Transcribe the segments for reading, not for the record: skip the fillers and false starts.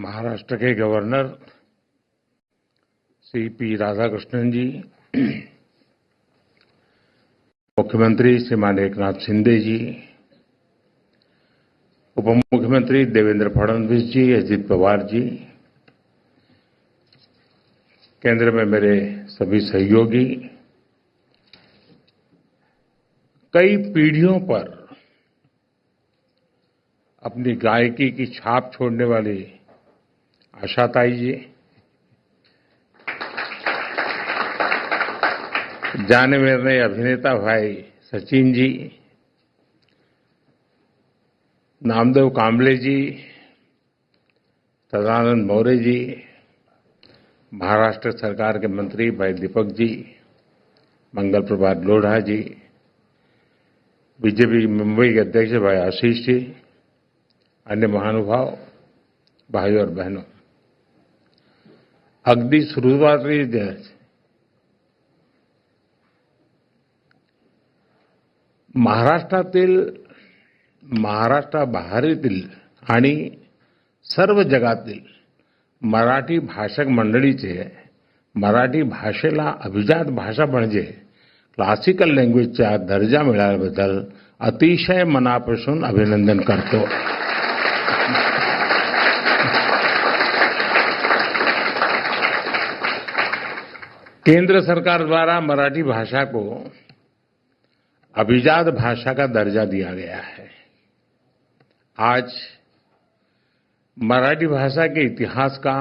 महाराष्ट्र के governor Shri P Radhakrishnan जी, मुख्यमंत्री श्रीमान एकनाथ शिंदे जी, उप मुख्यमंत्री देवेंद्र फडणवीस जी, अजित पवार जी, केंद्र में मेरे सभी सहयोगी, कई पीढ़ियों पर अपनी गायकी की छाप छोड़ने वाली आशाताई जी, जाने माने अभिनेता भाई सचिन जी, नामदेव कांबले जी, सदानंद मौर्य जी, महाराष्ट्र सरकार के मंत्री भाई दीपक जी, मंगल प्रभात लोढ़ा जी, बीजेपी मुंबई के अध्यक्ष भाई आशीष जी, अन्य महानुभाव भाई और बहनों, अगदी सुरुवातीला महाराष्ट्राबाहेरील आणि सर्व जगातील मराठी भाषक मंडळीचे मराठी भाषेला अभिजात भाषा म्हणजे क्लासिकल लँग्वेजचा दर्जा मिळाल्याबद्दल अतिशय मनापासून अभिनंदन करतो. केंद्र सरकार द्वारा मराठी भाषा को अभिजात भाषा का दर्जा दिया गया है. आज मराठी भाषा के इतिहास का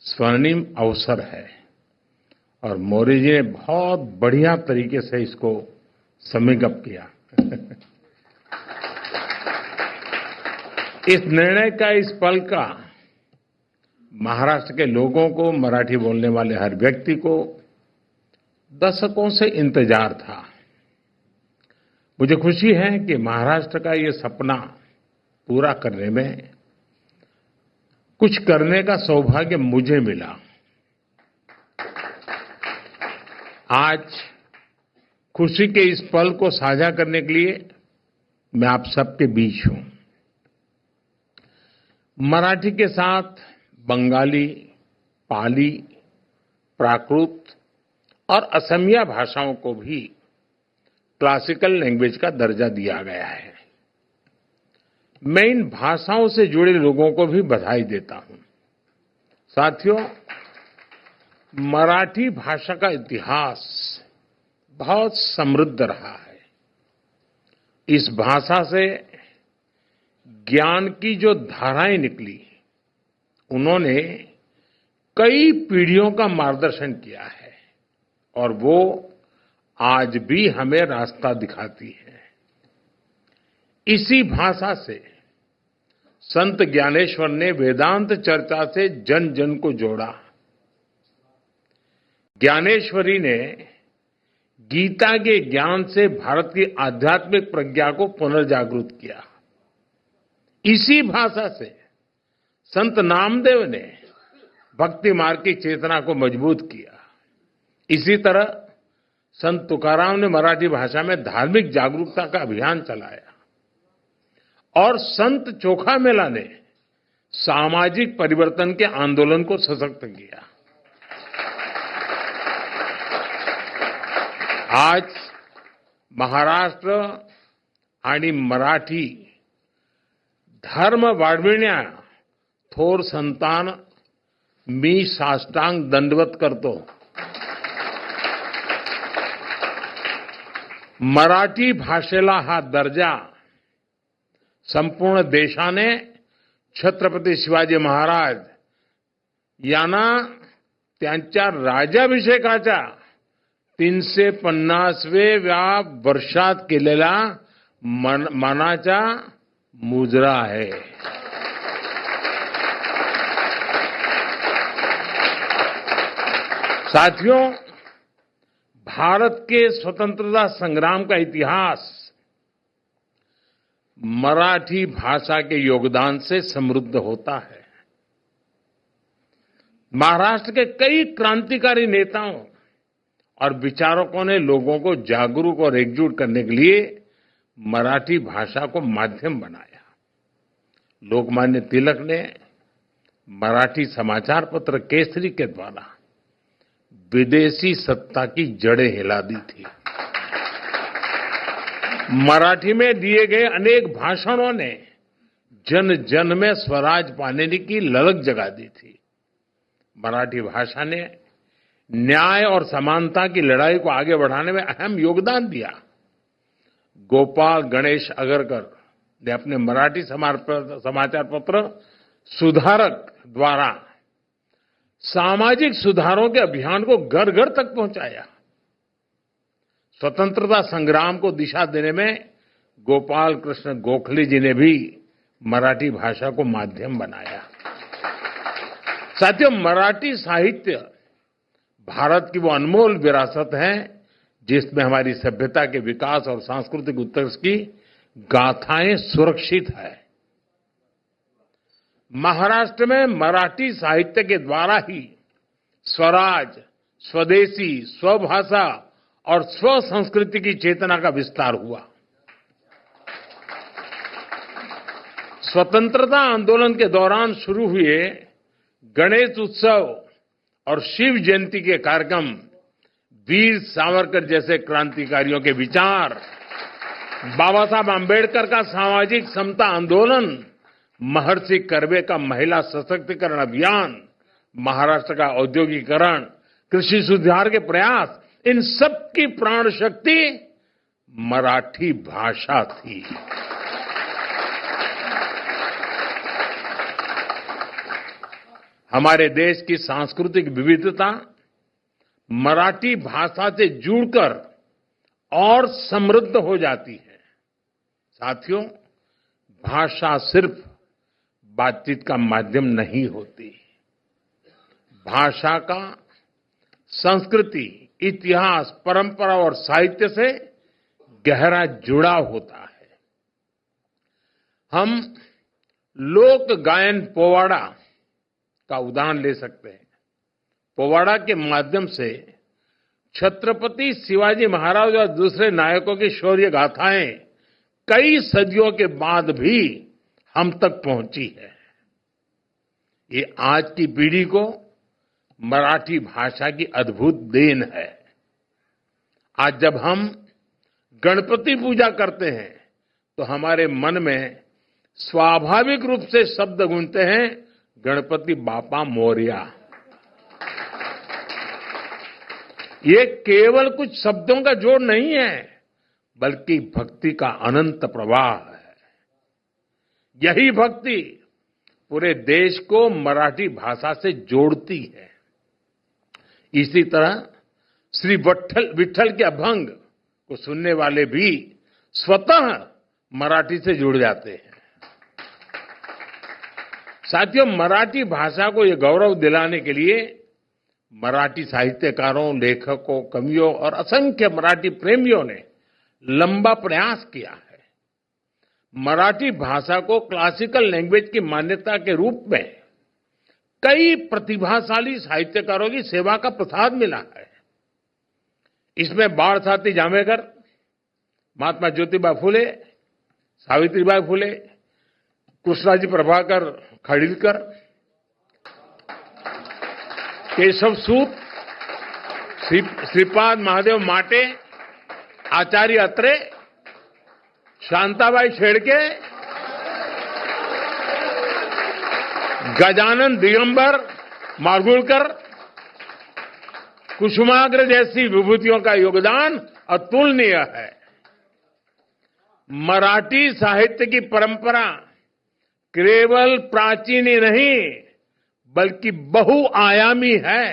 स्वर्णिम अवसर है और मौर्य जी ने बहुत बढ़िया तरीके से इसको समेकअप किया. इस निर्णय का, इस पल का महाराष्ट्र के लोगों को, मराठी बोलने वाले हर व्यक्ति को दशकों से इंतजार था. मुझे खुशी है कि महाराष्ट्र का ये सपना पूरा करने में कुछ करने का सौभाग्य मुझे मिला. आज खुशी के इस पल को साझा करने के लिए मैं आप सबके बीच हूं. मराठी के साथ बंगाली, पाली, प्राकृत और असमिया भाषाओं को भी क्लासिकल लैंग्वेज का दर्जा दिया गया है. मैं इन भाषाओं से जुड़े लोगों को भी बधाई देता हूं. साथियों, मराठी भाषा का इतिहास बहुत समृद्ध रहा है. इस भाषा से ज्ञान की जो धाराएं निकली, उन्होंने कई पीढ़ियों का मार्गदर्शन किया है और वो आज भी हमें रास्ता दिखाती है. इसी भाषा से संत ज्ञानेश्वर ने वेदांत चर्चा से जन जन को जोड़ा. ज्ञानेश्वरी ने गीता के ज्ञान से भारत की आध्यात्मिक प्रज्ञा को पुनर्जागृत किया. इसी भाषा से संत नामदेव ने भक्ति मार्ग की चेतना को मजबूत किया. इसी तरह संत तुकाराम ने मराठी भाषा में धार्मिक जागरूकता का अभियान चलाया और संत चोखा मेला ने सामाजिक परिवर्तन के आंदोलन को सशक्त किया. आज महाराष्ट्र आणि मराठी धर्म वाढविण्या थोर संतान मी साष्टांग दंडवत करतो. मराठी भाषेला हा दर्जा संपूर्ण देशाने छत्रपती शिवाजी महाराज यांना त्यांच्या राज्याभिषेकाच्या 350व्या वर्षात केलेला मानाचा मुजरा आहे. साथियों, भारत के स्वतंत्रता संग्राम का इतिहास मराठी भाषा के योगदान से समृद्ध होता है. महाराष्ट्र के कई क्रांतिकारी नेताओं और विचारकों ने लोगों को जागरूक और एकजुट करने के लिए मराठी भाषा को माध्यम बनाया. लोकमान्य तिलक ने मराठी समाचार पत्र केसरी के द्वारा विदेशी सत्ता की जड़ें हिला दी थी। मराठी में दिए गए अनेक भाषणों ने जन जन में स्वराज पाने की ललक जगा दी थी। मराठी भाषा ने न्याय और समानता की लड़ाई को आगे बढ़ाने में अहम योगदान दिया। गोपाल गणेश अगरकर ने अपने मराठी समाचार पत्र सुधारक द्वारा सामाजिक सुधारों के अभियान को घर घर तक पहुंचाया। स्वतंत्रता संग्राम को दिशा देने में गोपाल कृष्ण गोखले जी ने भी मराठी भाषा को माध्यम बनाया। साथियों, मराठी साहित्य भारत की वो अनमोल विरासत है जिसमें हमारी सभ्यता के विकास और सांस्कृतिक उत्कर्ष की गाथाएं सुरक्षित है। महाराष्ट्र में मराठी साहित्य के द्वारा ही स्वराज, स्वदेशी, स्वभाषा और स्व संस्कृति की चेतना का विस्तार हुआ। स्वतंत्रता आंदोलन के दौरान शुरू हुए गणेश उत्सव और शिव जयंती के कार्यक्रम, वीर सावरकर जैसे क्रांतिकारियों के विचार, बाबा साहब आंबेडकर का सामाजिक समता आंदोलन, महर्षि कर्वे का महिला सशक्तिकरण अभियान, महाराष्ट्र का औद्योगिकरण, कृषि सुधार के प्रयास, इन सब की प्राण शक्ति मराठी भाषा थी। हमारे देश की सांस्कृतिक विविधता मराठी भाषा से जुड़कर और समृद्ध हो जाती है। साथियों, भाषा सिर्फ बातचीत का माध्यम नहीं होती। भाषा का संस्कृति, इतिहास, परंपरा और साहित्य से गहरा जुड़ाव होता है। हम लोक गायन पोवाड़ा का उदाहरण ले सकते हैं। पोवाड़ा के माध्यम से छत्रपति शिवाजी महाराज और दूसरे नायकों की शौर्य गाथाएं कई सदियों के बाद भी हम तक पहुंची है। ये आज की पीढ़ी को मराठी भाषा की अद्भुत देन है। आज जब हम गणपति पूजा करते हैं तो हमारे मन में स्वाभाविक रूप से शब्द गूंजते हैं, गणपति बापा मोरया। ये केवल कुछ शब्दों का जोड़ नहीं है, बल्कि भक्ति का अनंत प्रवाह है। यही भक्ति पूरे देश को मराठी भाषा से जोड़ती है। इसी तरह श्री विट्ठल के अभंग को सुनने वाले भी स्वतः मराठी से जुड़ जाते हैं। साथियों, मराठी भाषा को ये गौरव दिलाने के लिए मराठी साहित्यकारों, लेखकों, कवियों और असंख्य मराठी प्रेमियों ने लंबा प्रयास किया है। मराठी भाषा को क्लासिकल लैंग्वेज की मान्यता के रूप में कई प्रतिभाशाली साहित्यकारों की सेवा का प्रसाद मिला है। इसमें बाळशास्त्री जांभेकर, महात्मा ज्योतिबा फुले, सावित्रीबाई फुले, कृष्णाजी प्रभाकर खाडिलकर, केशव सूत, श्रीपाद महादेव माटे, आचार्य अत्रे, शांताबाई शेडके, गजानन दिगंबर माडगूळकर, कुसुमाग्र जैसी विभूतियों का योगदान अतुलनीय है। मराठी साहित्य की परंपरा केवल प्राचीन ही नहीं बल्कि बहुआयामी है।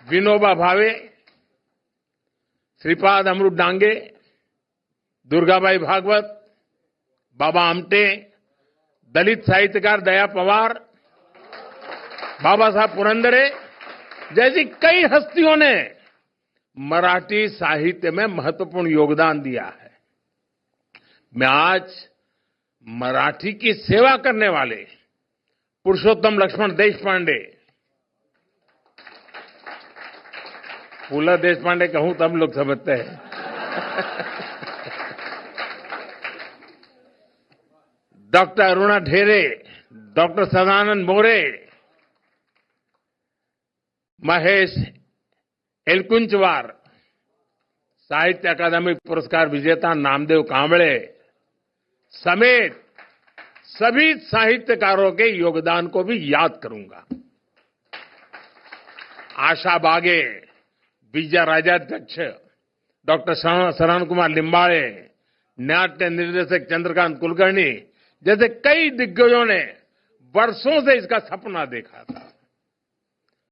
विनोबा भावे, श्रीपाद अमृत डांगे, दुर्गाबाई भागवत, बाबा आमटे, दलित साहित्यकार दया पवार, बाबा साहब पुरंदरे जैसी कई हस्तियों ने मराठी साहित्य में महत्वपूर्ण योगदान दिया है। मैं आज मराठी की सेवा करने वाले पुरुषोत्तम लक्ष्मण देशपांडे, पुला देशपांडे कहूं तब लोग समझते हैं, डॉक्टर अरुणा ढेरे, डॉक्टर सदानंद मोरे, महेश एलकुंचवार, साहित्य अकादमी पुरस्कार विजेता नामदेव कांबळे समेत सभी साहित्यकारों के योगदान को भी याद करूंगा। आशा बागे, विजय राजाध्यक्ष, डॉक्टर शरण कुमार लिंबाळे, नाट्य निर्देशक चंद्रकांत कुलकर्णी जैसे कई दिग्गजों ने वर्षों से इसका सपना देखा था।